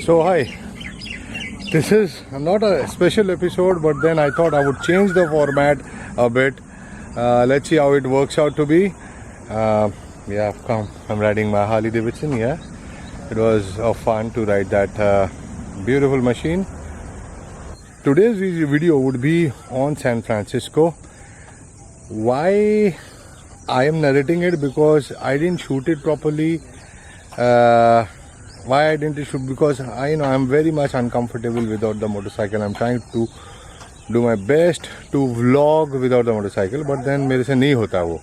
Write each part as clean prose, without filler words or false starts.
So hi, this is not a special episode, but then I thought I would change the format a bit. Let's see how it works out to be. Yeah, I'm riding my Harley Davidson here. It was fun to ride that beautiful machine. Today's video would be on San Francisco. Why I am narrating it? Because I didn't shoot it properly. Why I didn't shoot? Because I'm very much uncomfortable without the motorcycle. I'm trying to do my best to vlog without the motorcycle, but then मेरे से नहीं होता वो.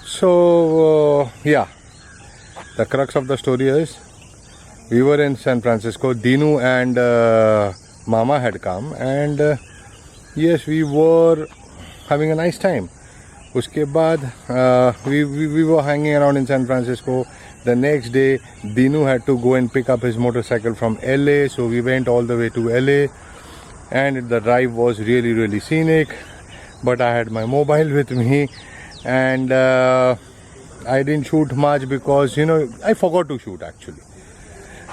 So yeah, the crux of the story is we were in San Francisco. Dinu and Mama had come, and yes, we were having a nice time. उसके बाद we were hanging around in San Francisco. The next day, Dinu had to go and pick up his motorcycle from LA, so we went all the way to LA, and the drive was really scenic. But I had my mobile with me, and I didn't shoot much because I forgot to shoot actually.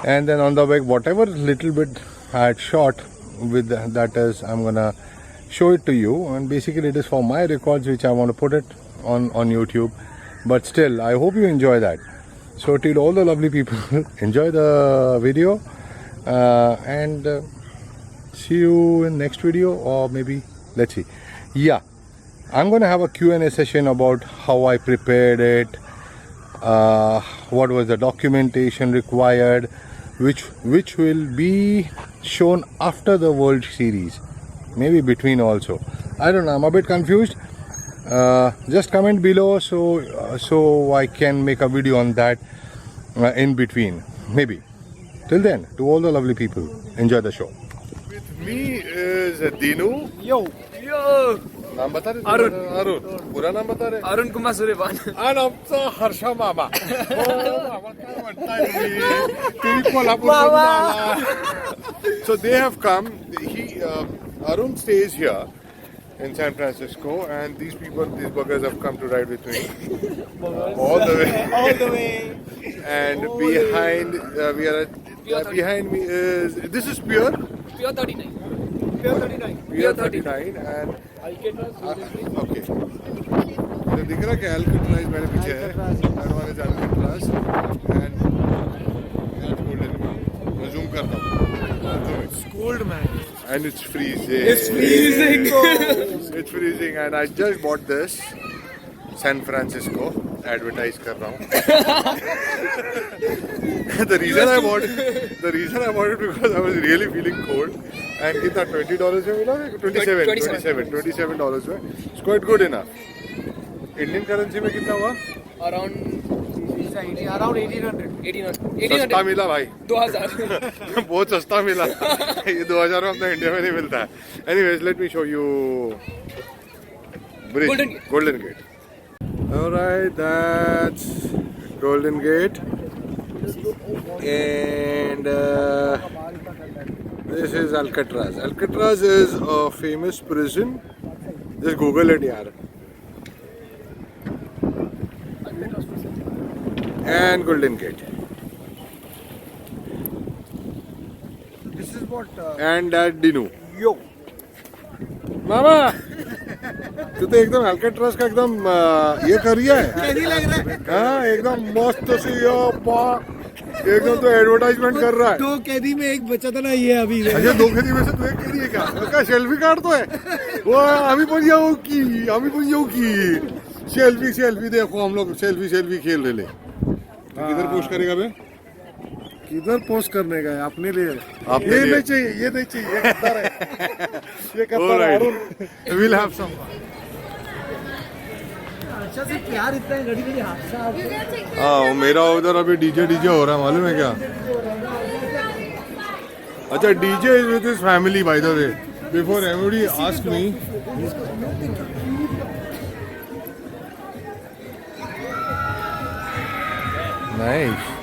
And then on the way, whatever little bit I had shot with that is, I'm gonna show it to you, and basically it is for my records which I want to put it on YouTube. But still, I hope you enjoy that. So till all the lovely people, enjoy the video, and see you in next video, or maybe let's see. Yeah, I'm gonna have a Q&A session about how I prepared it, what was the documentation required, which will be shown after the World Series, maybe between also. I don't know, I'm a bit confused. Just comment below so I can make a video on that in between, maybe. Till then, to all the lovely people, enjoy the show. With me is Dinu. Yo. नाम बता रहे? अरुण. पूरा नाम बता रहे? अरुण कुमार सूर्यवान. आणि आमचा हर्षा मामा. मामा काय म्हणताय तुम्ही कोल्हापूरमधून आला. So they have come. Arun stays here in San Francisco, and these buggers have come to ride with me all the way. And behind behind me is, this is Pure 39. Pure 39 and okay. तो दिख रहा क्या Alcatraz मेरे पीछे है. That one is Alcatraz and that's golden. मैं zoom करता हूँ. It's cold, man. And it's freezing. It's freezing. It's freezing, and I just bought this. San Francisco. Advertise कर रहा हूँ. The reason I bought it because I was really feeling cold. And कितना $20 में मिला? $27 में. It's quite good enough. Indian currency में कितना हुआ? Around 1800. सस्ता मिला भाई. 2000. बहुत सस्ता मिला. ये 2000 में अपना इंडिया में नहीं मिलता है. Anyways, let me show you bridge. Golden Gate. Alright, that's Golden Gate. And this is Alcatraz. Alcatraz is a famous prison. Just Google it, yaar. And Golden Gate. This is what. And that Dinu. Yo. मामा तू तो एकदम Alcatraz का एकदम ये कर रही है. कैसी लग रहा है? हाँ, एकदम मस्त सी एकदम तो एडवर्टाइजमेंट कर रहा है. 2 कैदी में एक बचा था ना ये अभी. अच्छा, 2 कैदी में से तू एक कैदी है क्या? सेल्फी काढतो है वो. आम्ही पण येऊ की सेल्फी देखो. हम लोग सेल्फी खेल रहे ले. किधर पोस्ट करेगा बे? किधर पोस्ट करने का है? अपने लिए. ये नहीं चाहिए, ये नहीं चाहिए. ये गद्दार है. ये गद्दार है. Arun will have some. अच्छा से प्यार इतना घड़ी हादसा. हाँ, मेरा उधर अभी डीजे हो रहा है, मालूम है क्या? अच्छा, DJ is with his family by the way. Before everybody ask me. Nice.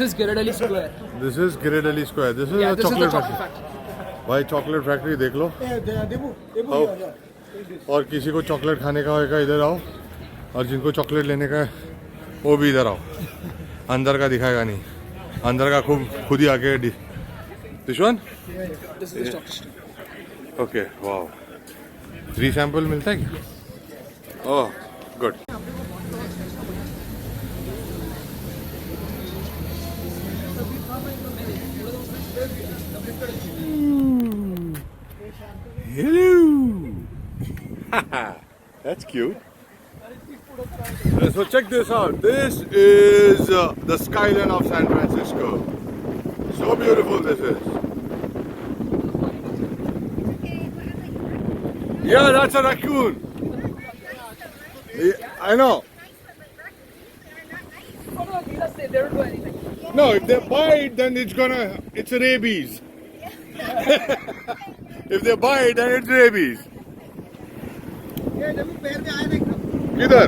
This is Ghirardelli Square. This is Ghirardelli Square. This is Yeah, a this is the chocolate chocolate factory. factory. भाई chocolate factory देख लो. और किसी को chocolate खाने का होगा इधर आओ, और जिनको चॉकलेट लेने का है वो भी इधर आओ. अंदर का दिखाएगा नहीं, अंदर का खुद ही आके. This one. This is the chocolate stick. Okay, wow. 3 sample मिलता है क्या? ओह, good. Hello. That's cute. So check this out. This is the skyline of San Francisco. So beautiful this is. Yeah, that's a raccoon. Yeah, I know. They don't do anything. No, if they bite, then it's rabies. If they bite, then it's rabies. Kidhar?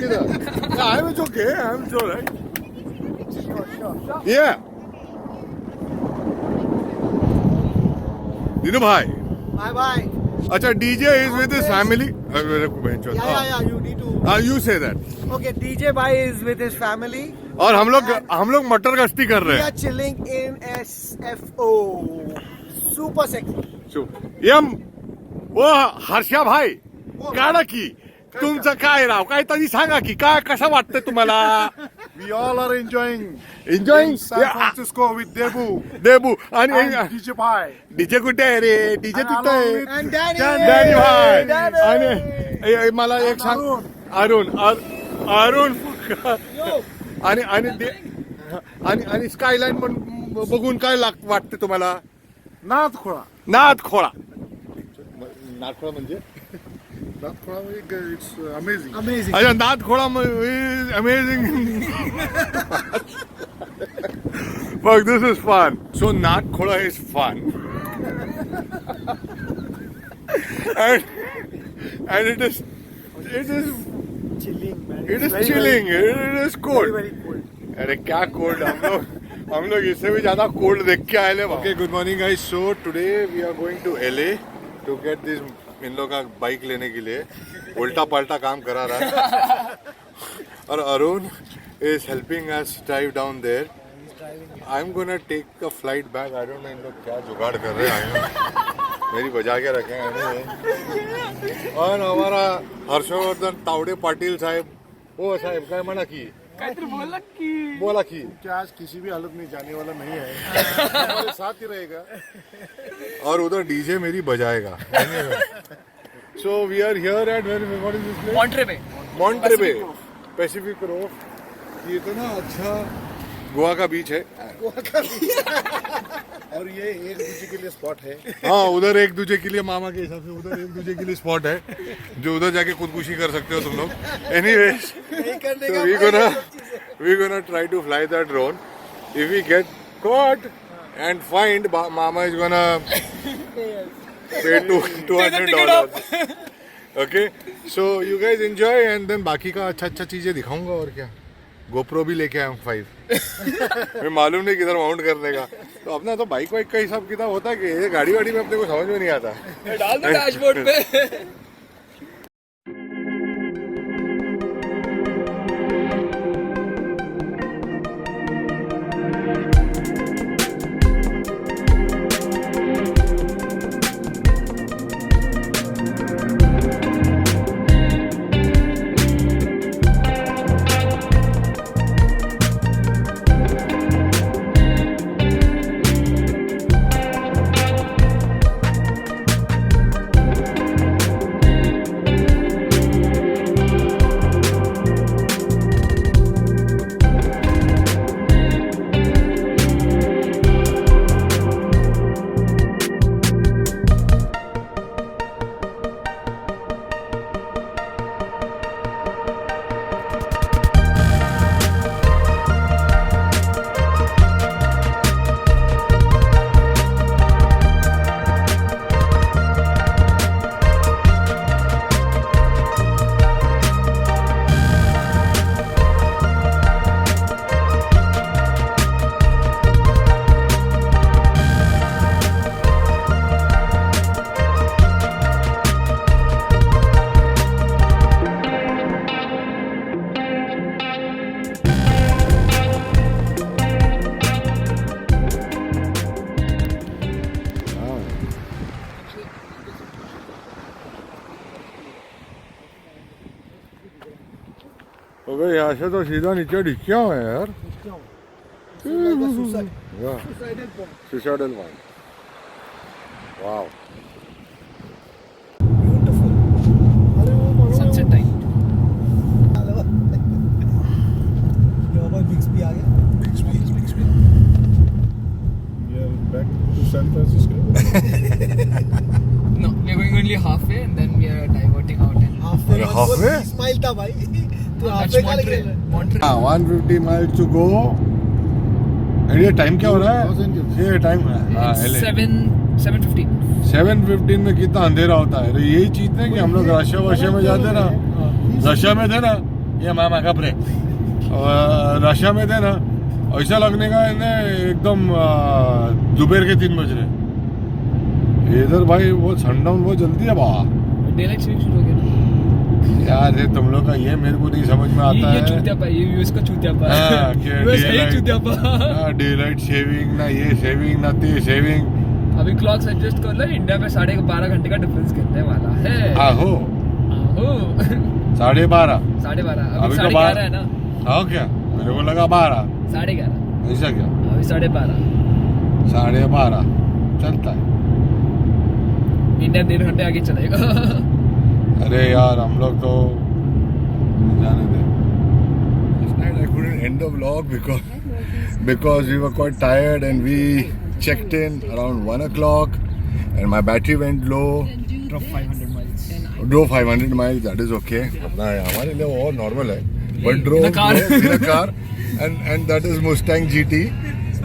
Yeah, I'm okay. I'm alright. Yeah. Dinu bhai. Bye. Acha, DJ is with his family. Yeah, you need to. You say that. Okay, DJ Bhai is with his family. और हम लोग मटर गश्ती कर रहे We हैं. are chilling in SFO. Super sexy. यम ओ हर्षा भाई काढा की तुमचं काय राव काय तरी सांगा की काय कसं वाटतंय तुम्हाला. We all are enjoying San Francisco with Debu देबू आणि DJ Bhai. डीजे कुठे आहे रे. डीजे तिथं आहे. And Danny. डॅनी भाई आणि मला एक सांग. अरुण आणि स्कायलाईन पण बघून काय वाटते तुम्हाला. नाथखोळा. नादखोळा म्हणजे नाथखोळा it's amazing. अच्छा, नादखोळा is amazing. But this is fun. So Nathkola is fun. and it is Chilling, man. it is Very, chilling. It is cold. Very cold. अरे क्या कोल्ड. हम लोग इससे भी ज्यादा कोल्ड देख के आए ले. Okay, good morning guys. So today we are going to LA to get this. इन लोग का बाइक लेने के लिए उल्टा पलटा काम करा रहा है. और Arun is helping us drive down there. I am gonna take a flight back. I don't know इन लोग क्या जुगाड़ कर रहे हैं. मेरी बजा के रखे हैं. और हमारा हर्षवर्धन तावडे पाटील साहेब. हो साहेब काय म्हणा की बोला की आज किसी भी हालत में जाने वाला नहीं है. हमारे साथ ही रहेगा. और उधर डीजे मेरी बजाएगा. So we are here at what is this place. Monterey Bay Pacific Coast. ये तो ना अच्छा गोवा का बीच है. और ये एक दूसरे के लिए स्पॉट है. हाँ, उधर एक दूसरे के लिए मामा के हिसाब से उधर एक दूसरे के लिए स्पॉट है जो उधर जाके खुदकुशी कर सकते हो तुम लोग. Anyways, so we gonna try to fly that drone. If we get caught and find, mama is gonna pay $200. Okay, so you guys enjoy and then बाकी का अच्छा चीजें दिखाऊंगा. और क्या, GoPro भी लेके आया हूँ 5. मैं मालूम नहीं किधर माउंट करने का. तो अपना तो बाइक वाइक का हिसाब किताब होता है कि ये गाड़ी वाड़ी में अपने को समझ में नहीं आता. डाल दो डैशबोर्ड पे. तो भाई यहाँ से तो सीधा नीचे ढिक्किया हुआ है यार. Yeah. Suicidal one. Wow. Sunset time. Bixby आ गया. Yeah, back to San Francisco. No, we are going only halfway and then we are diverting out and Halfway? Smile था भाई. तू that's halfway का Montreal. लेके Montreal. 150 miles to go. And ये time क्या हो रहा है? ये टाइम It's 7:15. 7:15 में कितना अंधेरा होता है. अरे यही चीज है कि हम लोग रशिया में जाते ना. रशिया में थे ना. ये मामा कपड़े. रशिया में थे ना. ऐसा लगने का है ना एकदम दोपहर के 3 बज रहे. इधर भाई वो सनडाउन बहुत जल्दी है बाबा. Daylight saving शुरू हो गया ना. यार ये तुम लोग का ये मेरे को नहीं समझ में आता ये है. चूतियापा, ये यूएस का चूतियापा. हाँ, कि यूएस है ही daylight- चूतियापा. डे लाइट सेविंग ना ये सेविंग ना ते सेविंग. अभी क्लॉक्स एडजस्ट कर लो. इंडिया में 12.5 घंटे का डिफरेंस करने वाला है. आहो आहो. 12:30. 12:30. अभी अभी तो 11:30 है ना. हाँ क्या मेरे को लगा 12. 11:30. ऐसा क्या अभी 12:30. 12:30 चलता है. इंडिया 1.5 घंटे आगे चलेगा. अरे यार हम लोग तो जाने दे. Last night I couldn't end the vlog because we were quite tired and we checked in around 1 o'clock and my battery went low. Drove 500 miles. Drove 500 miles, that is okay. अपना हमारे लिए वो normal है. But In drove a car. in a car and that is Mustang GT.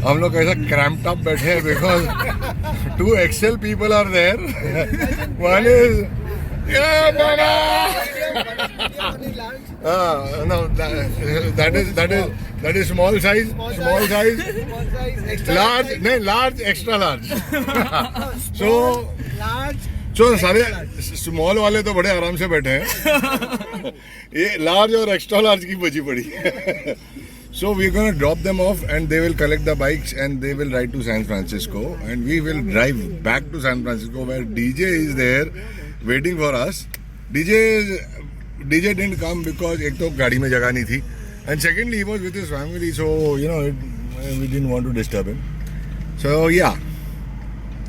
हम लोग ऐसा cramped up बैठे हैं because 2 XL people are there. One is yeah, mama. No, that is small size, large, extra large. So सारे small वाले तो बड़े आराम से बैठे हैं. ये लार्ज और एक्स्ट्रा लार्ज की बची पड़ी. So we're going to drop them off and they will collect the bikes and they will ride to San Francisco and we will drive back to San Francisco where DJ is there waiting for us. DJ didn't come because एक तो गाड़ी में जगह नहीं थी and secondly he was with his family so we didn't want to disturb him. So yeah.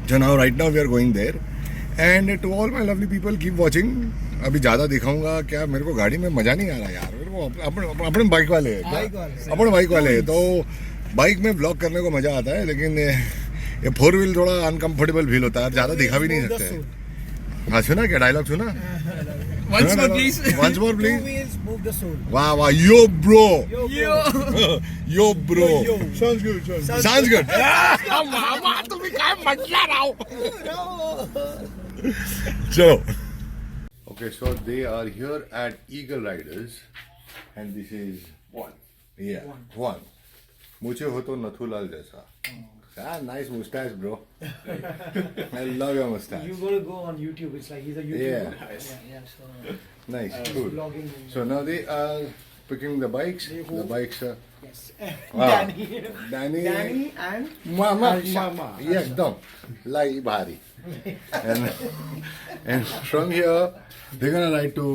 So right now we are going there and to all my lovely people keep watching. अभी ज़्यादा दिखाऊंगा क्या मेरे को गाड़ी में मज़ा नहीं आ रहा यार. मेरे को अपने बाइक वाले हैं अपने बाइक वाले हैं तो बाइक में ब्लॉग करने को मज़ा आता है लेकिन ये 4 व्हील थोड़ा अनकंफर्टेबल फील होता है. ज़्यादा दिखा भी नहीं सकते. हाँ सुना क्या डायलॉग सुना. Once more, please. Once more, Two please. wheels move the soul. Wow, wow, yo, bro. Yo. Yo, bro. Sounds good. Sounds good. मामा तुम्ही काय म्हटला राव. चलो. Okay, so they are here at Eagle Riders, and this is one. Yeah, one. मुझे हो तो नथुलाल जैसा. Ah, nice mustache, bro. I love your mustache. You gotta go on YouTube. It's like he's a YouTuber. Yeah. So Nice, cool. vlogging. So now they are picking the bikes. The bikes are. Yes. Wow. Danny and Mama. Mama. Yeah, dumb. Lai bhari. And from here, they're gonna ride to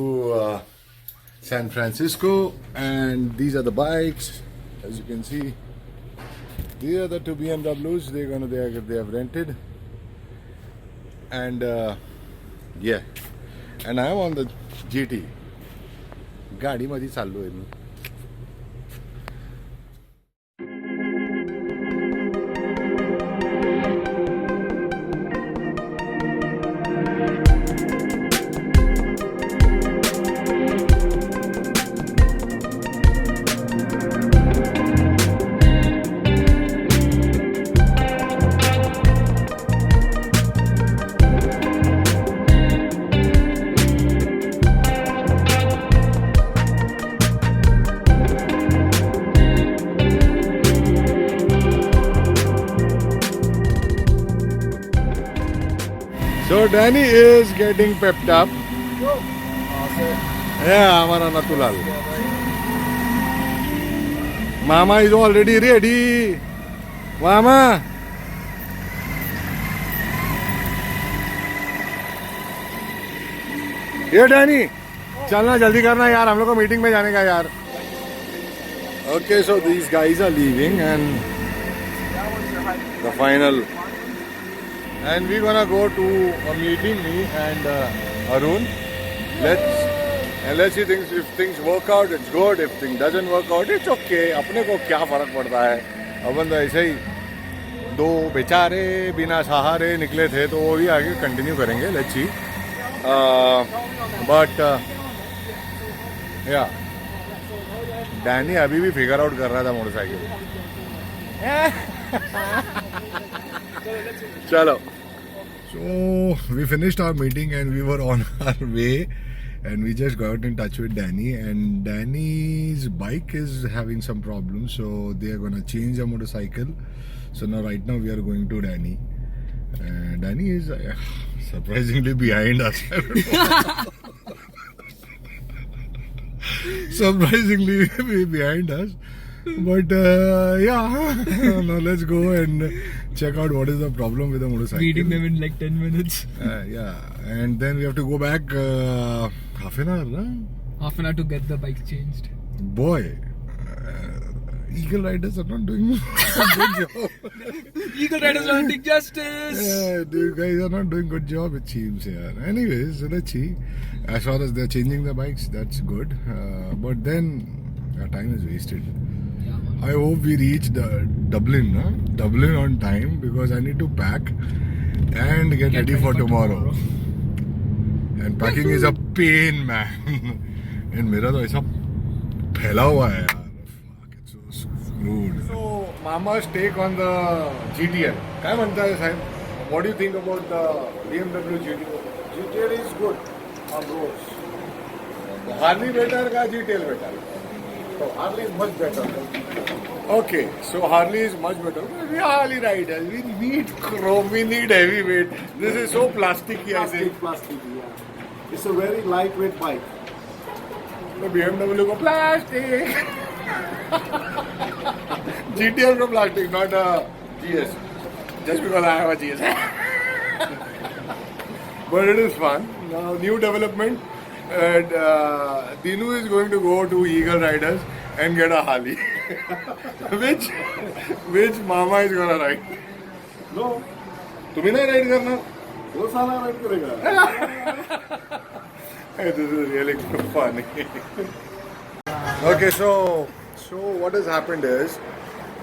San Francisco. And these are the bikes, as you can see. These are the 2 BMWs. They have rented. And yeah. And I am on the GT. गाड़ी मध्ये चाललो आहे मी. So Danny is getting pepped up. Yeah, हमारा Nathulal. Mama is already ready. Mama. ये Danny चलना जल्दी करना यार हम लोग को मीटिंग में जाने का यार. Okay, so these guys are leaving and the final. And we're gonna go to a meeting, me and Arun. Let's see things. If things work out, it's good. If things doesn't work out, it's okay. अपने को क्या फर्क पड़ता है? अपन तो ऐसे ही दो बेचारे बिना सहारे निकले थे तो वो भी आगे कंटिन्यू करेंगे. Let's see. But yeah, Danny अभी भी फिगर आउट कर रहा था मोटरसाइकिल. चलो. So we finished our meeting and we were on our way and we just got in touch with Danny and Danny's bike is having some problems, so they are gonna change the motorcycle. So now right now we are going to Danny. Danny is surprisingly behind us. Surprisingly behind us. But yeah, now let's go and check out what is the problem with the motorcycle. Meeting them in like 10 minutes. Yeah, and then we have to go back half an hour, huh? Half an hour to get the bike changed. Boy, Eagle Riders are not doing a good job. Eagle Riders are doing justice. Yeah, you guys are not doing good job, it seems. Yeah. Anyways, let's see. As far as they're changing the bikes, that's good. But then our time is wasted. I hope we reach Dublin on time because I need to pack and get ready for tomorrow. And packing is a pain, man. And मेरा तो ऐसा फैला हुआ है यार. Fuck, it's so screwed. So, Mama's take on the GTL. काय म्हणता है साहेब? What do you think about the BMW GTL? GTL is good on roads. Harley better का GTL better? So Harley is much better. Okay, so Harley is much better. We are Harley riders. We need chrome. We need heavyweight. This is so plasticky, I say. Plastic, yeah. It's a very lightweight bike. The BMW go plastic. GTL go plastic, not a GS. Just because I have a GS. But it is fun. Now, new development. And Dinu is going to go to Eagle Riders and get a Harley. which Mama is gonna ride. No, तुम्ही नाही ride करणार? वो साला ride करेगा. Hey, this is really funny. Okay, so what has happened is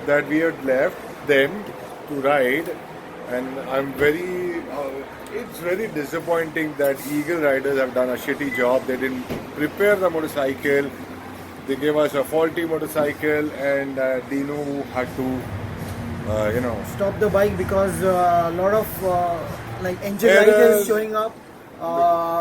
that we had left them to ride, and I'm very. It's very disappointing that Eagle Riders have done a shitty job. They didn't prepare the motorcycle. They gave us a faulty motorcycle, and Dinu had to, Stop the bike because a lot of like engine light Errors. is showing up,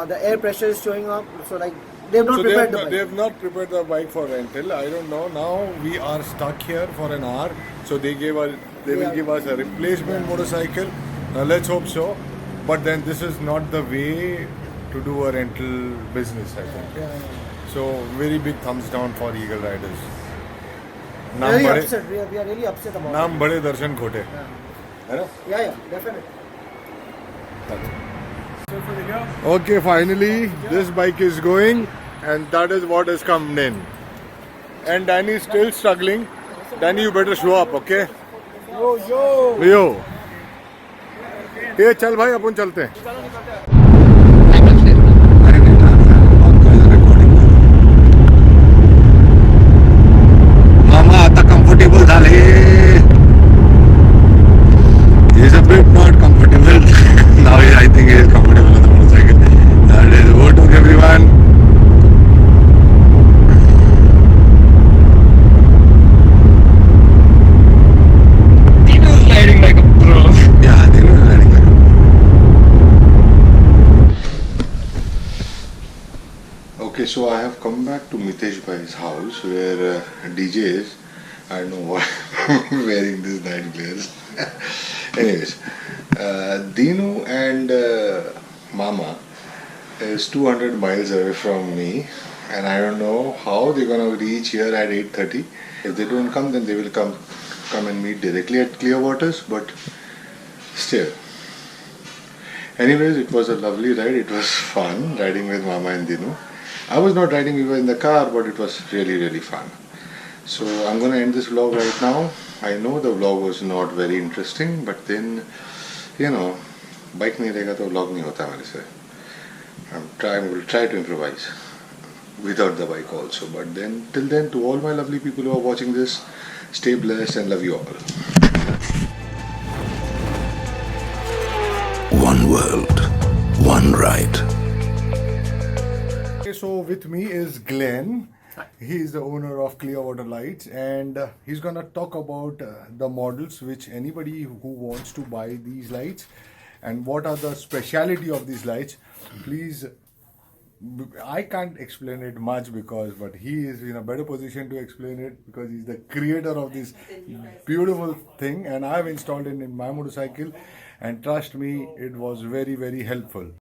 the air pressure is showing up. So like they've not So prepared the bike. they have not prepared the bike for rental. I don't know. Now we are stuck here for an hour. So they will give us a replacement motorcycle. Let's hope so. But then this is not the way to do a rental business, I think. So very big thumbs down for Eagle Riders. नाम Very बड़े upset. We are really upset about नाम बड़े दर्शन खोटे है ना? Yeah, definitely. Okay, finally this bike is going, and that is what has come in. And Danny is still struggling. Danny, you better show up, okay? Yo. ये चल भाई अपन चलते हैं. मामा आता comfortable झाले. He's a bit not comfortable. Now I think he is comfortable on the motorcycle. That is what took everyone. Dinu is riding like a pro. Yeah, they were riding like a. Okay, so I have come back to Mitesh Bhai's house where DJ is. I don't know why I'm wearing this night glares. Anyways, Dinu and Mama is 200 miles away from me, and I don't know how they're gonna reach here at 8:30. If they don't come, then they will come and meet directly at Clearwaters. But still, anyways, it was a lovely ride. It was fun riding with Mama and Dinu. I was not riding, we were in the car, but it was really, really fun. So I'm going to end this vlog right now. I know the vlog was not very interesting, but then, bike नहीं रहेगा तो vlog नहीं होता मेरे से. Will try to improvise without the bike also. But then, till then, to all my lovely people who are watching this, stay blessed and love you all. One world, one ride. Okay, so with me is Glenn. He is the owner of Clearwater Lights, and he's gonna talk about the models which anybody who wants to buy these lights and what are the speciality of these lights. Please, I can't explain it much but he is in a better position to explain it because he's the creator of this beautiful thing, and I have installed it in my motorcycle, and trust me, it was very, very helpful.